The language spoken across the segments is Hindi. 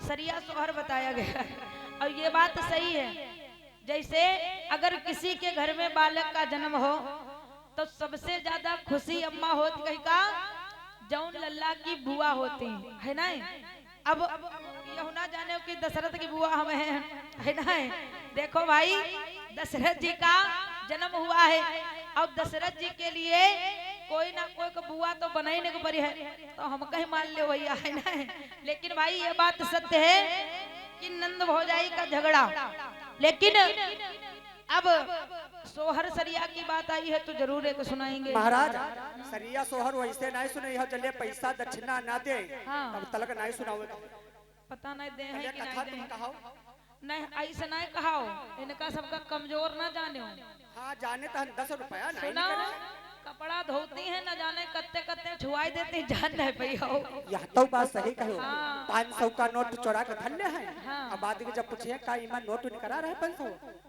सरिया सोहर बताया गया है। और ये बात सही है, जैसे अगर किसी के घर में बालक का जन्म हो तो सबसे ज्यादा खुशी अम्मा होती कहीं का जौन लल्ला की बुआ होती है ना। अब यह ना जाने कि दशरथ की बुआ हमें है ना। देखो भाई, दशरथ जी का जन्म हुआ है और दशरथ जी के लिए कोई ना कोई को बुआ तो बनाने को पड़ी है, तो हम कहीं मान ले भैया है ना। लेकिन भाई ये बात सत्य है कि नंद भौजाई का झगड़ा, लेकिन अब सोहर सरिया की बात आई है तो जरूर एक सुनाएंगे महाराज। सरिया सोहर वैसे नहीं सुने हो, जल्दी पैसा दक्षिणा ना दे तब तलक नहीं सुनाओ। पता नहीं दे है कि कथा नहीं तुम दे। कहो। नहीं ऐसा नहीं कहा, इनका सबका कमजोर ना जाने हो। हाँ जाने तो 10 रुपया नहीं सुना, निकले। कपड़ा धोती है न जाने कत्ते कत्ते छुआई देती जान नहीं पई हो। यह तो बात सही कहो। हाँ। 500 का नोट चोरा कर धन्य है। हाँ। अब बाद में जब पूछिए का ईमान नोट निकला रहे 500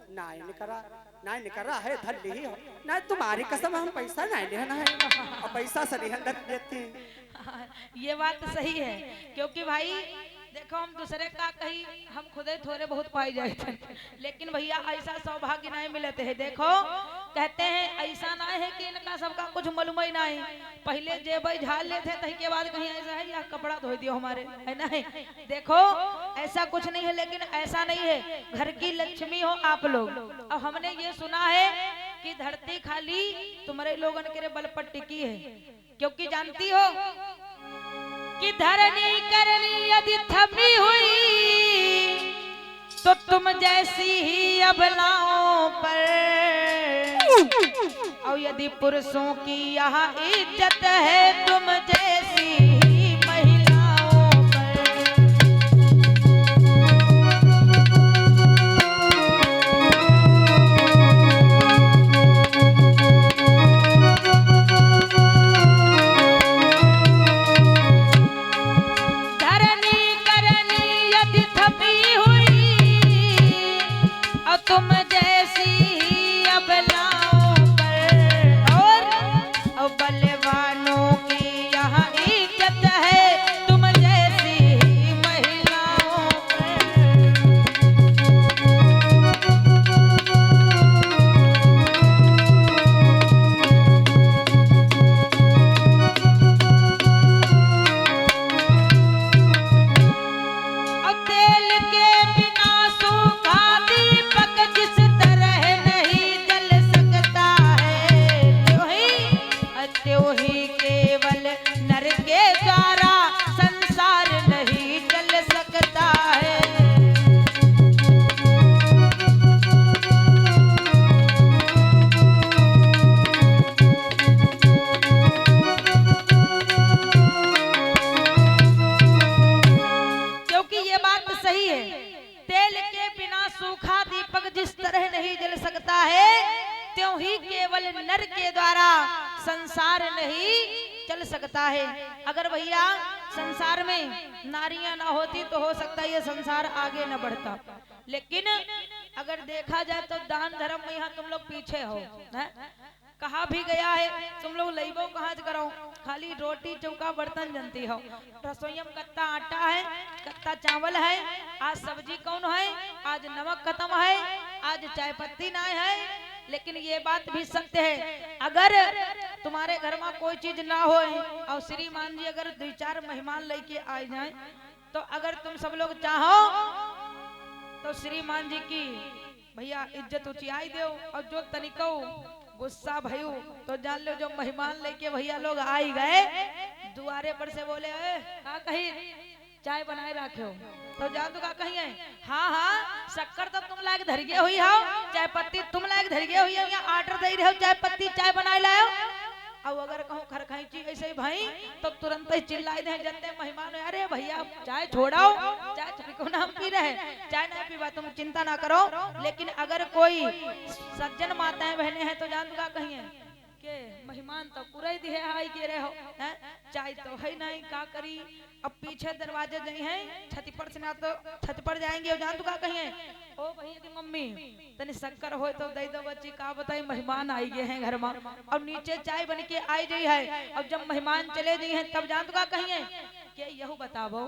नहीं निकला, नहीं निकला है धन ली हो नहीं, तुम्हारी कसम हम पैसा नहीं लेना है और पैसा सही अंदर देते। ये बात सही है, क्योंकि भाई देखो हम दूसरे का कहीं हम खुदे थोड़े बहुत पाई जाए थे, लेकिन भैया ऐसा सौभाग्य नहीं मिलते है। देखो कहते हैं ऐसा ना है कि इनका सबका कुछ मालूम ही नहीं, पहले जेब झाल लेते तही के बाद कहीं ऐसा है या कपड़ा धो दियो हमारे है ना। देखो ऐसा कुछ नहीं है, लेकिन ऐसा नहीं है, घर की लक्ष्मी हो आप लोग। अब हमने ये सुना है कि धरती खाली तुम्हारे लोगन के बल पर टिकी है, क्योंकि जानती हो कि धरनी करनी यदि थमी हुई तो तुम जैसी ही अबलाओं पर, और यदि पुरुषों की यहाँ इज्जत है तुम जैसी ही महिलाओं पर। तुम जैसी ही अबलाओं पर, और बलवानों की यहाँ इज्जत है तुम जैसी ही महिलाओं पर। अब तेल के बिना सूखा दीपक जिस तरह नहीं जल सकता है, त्यों ही केवल नर के द्वारा संसार नहीं जल सकता है। क्योंकि ये बात सही है, तेल के बिना सूखा दीपक जिस तरह नहीं जल सकता है, त्यों ही केवल नर के द्वारा संसार नहीं चल सकता है। अगर भैया संसार में नारियां ना होती तो हो सकता है ये संसार आगे न बढ़ता, लेकिन अगर देखा जाए तो दान धर्म में यहाँ तुम लोग पीछे हो। कहा भी गया है तुम लोग लइबो कहाँ से करो, खाली रोटी चौका बर्तन जनती हो। रसोईयम कत्ता आटा है, कत्ता चावल है, आज सब्जी कौन है, आज नमक खत्म है, आज चाय पत्ती ना है। लेकिन ये बात भी सत्य है, अगर तुम्हारे घर में कोई चीज ना हो और श्रीमान जी अगर 2-4 मेहमान लेके आ जाए, तो अगर तुम सब लोग चाहो तो श्रीमान जी की भैया इज्जत ऊंचाई दो, और जो तनिको गुस्सा भयो तो जान लो जो मेहमान लेके भैया लोग आई गए दुआरे पर से बोले हाँ कहीं चाय बनाए रखे हो, तो जान तो का कहीं है हाँ हाँ शक्कर तो तुम लायक धरिए हुई हो, चाय पत्ती तुम लायक धरिए हुई हो, यहाँ आर्डर दे रहे हो चाय पत्ती चाय बनाए लाओ। अब अगर कहूँ खरखैची ऐसे ही भाई तो तुरंत ही चिल्लाई दे जते मेहमान, अरे भैया चाय छोड़ाओ, चाय को नाम पी रहे चाय नहीं पीवा तुम चिंता ना करो। लेकिन अगर कोई सज्जन माताएं बहने हैं तो जान का कहिए के मेहमान तो पूरा ही दिहे हाई के रहे हो, चाय तो है नहीं का करी। अब पीछे दरवाजे नहीं है छत पर से ना तो छत पर जाएंगे और जान तो का कहिए ओ भैया की मम्मी तनी शक्कर हो तो दे दो बच्ची, का बताई मेहमान आई गए हैं घर में और नीचे चाय बन के आई गई है। अब जब मेहमान चले गई हैं तब जान तो का कहिए के यहू बतावो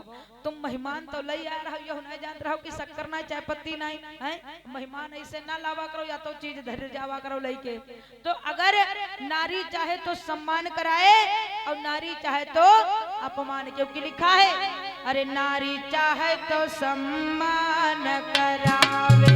तुम मेहमान तो लई आ रहो, यहू नहीं जान रहो कि शक्कर नहीं चाय पत्ती नहीं है। मेहमान ऐसे ना लावा करो या तो चीज धर जावा करो लई के। तो अगर नारी चाहे तो सम्मान कराए और नारी चाहे तो अपमान, क्योंकि लिखा है अरे नारी चाहे तो सम्मान करावे।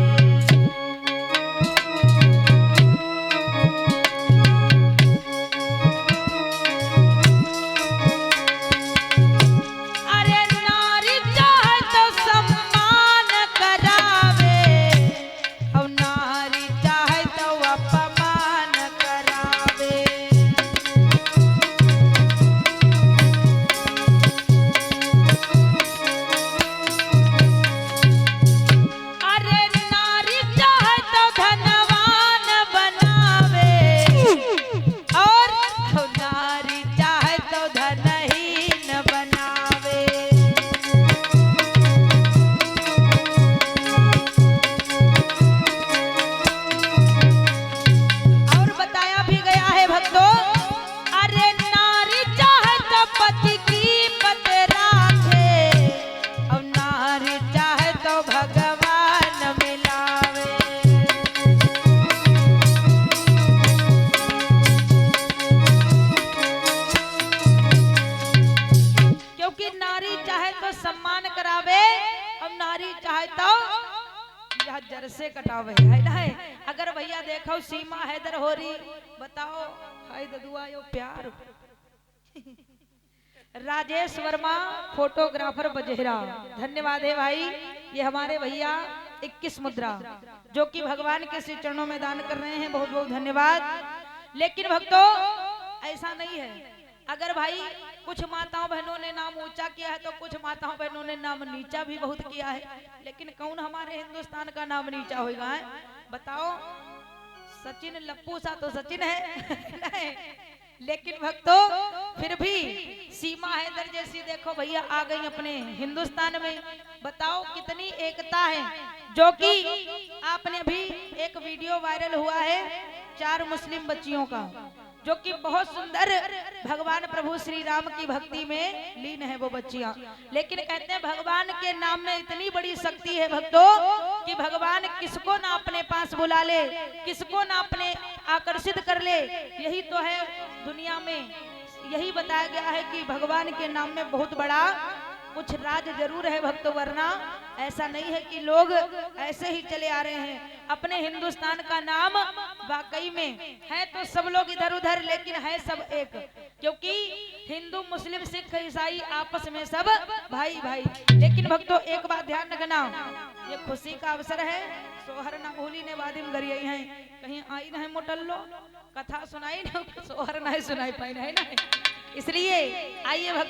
सम्मान करावे और नारी चाहे तो यह जर से कटावे है ना। अगर भैया देखो सीमा हैदर हो रही, बताओ हाय ददुआ यो प्यार। राजेश वर्मा फोटोग्राफर बजेरा, धन्यवाद है भाई। ये हमारे भैया 21 मुद्रा जो कि भगवान के श्री चरणों में दान कर रहे हैं, बहुत बहुत धन्यवाद। लेकिन भक्तों ऐसा नहीं है, अगर भाई कुछ माताओं बहनों ने नाम ऊंचा किया है तो कुछ माताओं बहनों ने नाम नीचा भी बहुत किया है, लेकिन कौन हमारे हिंदुस्तान का नाम नीचा होगा है? बताओ। सचिन लप्पू सा तो सचिन है लेकिन भक्तों फिर भी सीमा हैदर जैसी देखो भैया आ गई अपने हिंदुस्तान में। बताओ कितनी एकता है, जो कि आपने अभी एक वीडियो वायरल हुआ है 4 मुस्लिम बच्चियों का, जो कि बहुत सुंदर भगवान प्रभु श्री राम की भक्ति में लीन है वो बच्चियां। लेकिन कहते हैं भगवान के नाम में इतनी बड़ी शक्ति है भक्तों कि भगवान किसको ना अपने पास बुला ले, किसको ना अपने आकर्षित कर ले। यही तो है दुनिया में, यही बताया गया है कि भगवान के नाम में बहुत बड़ा कुछ राज जरूर है भक्तों, वरना ऐसा नहीं है कि लोग ऐसे ही चले आ रहे हैं। अपने हिंदुस्तान का नाम वाकई में है तो सब लोग इधर उधर, लेकिन है सब एक, क्योंकि हिंदू मुस्लिम सिख ईसाई आपस में सब भाई भाई। लेकिन भक्तों एक बात ध्यान रखना, ये खुशी का अवसर है, सोहर ना भूली ने वादिम गरिया है, कहीं आई ना मोटल्लो कथा सुनाई ना सोहर ना सुनाई पाई ना, इसलिए आइए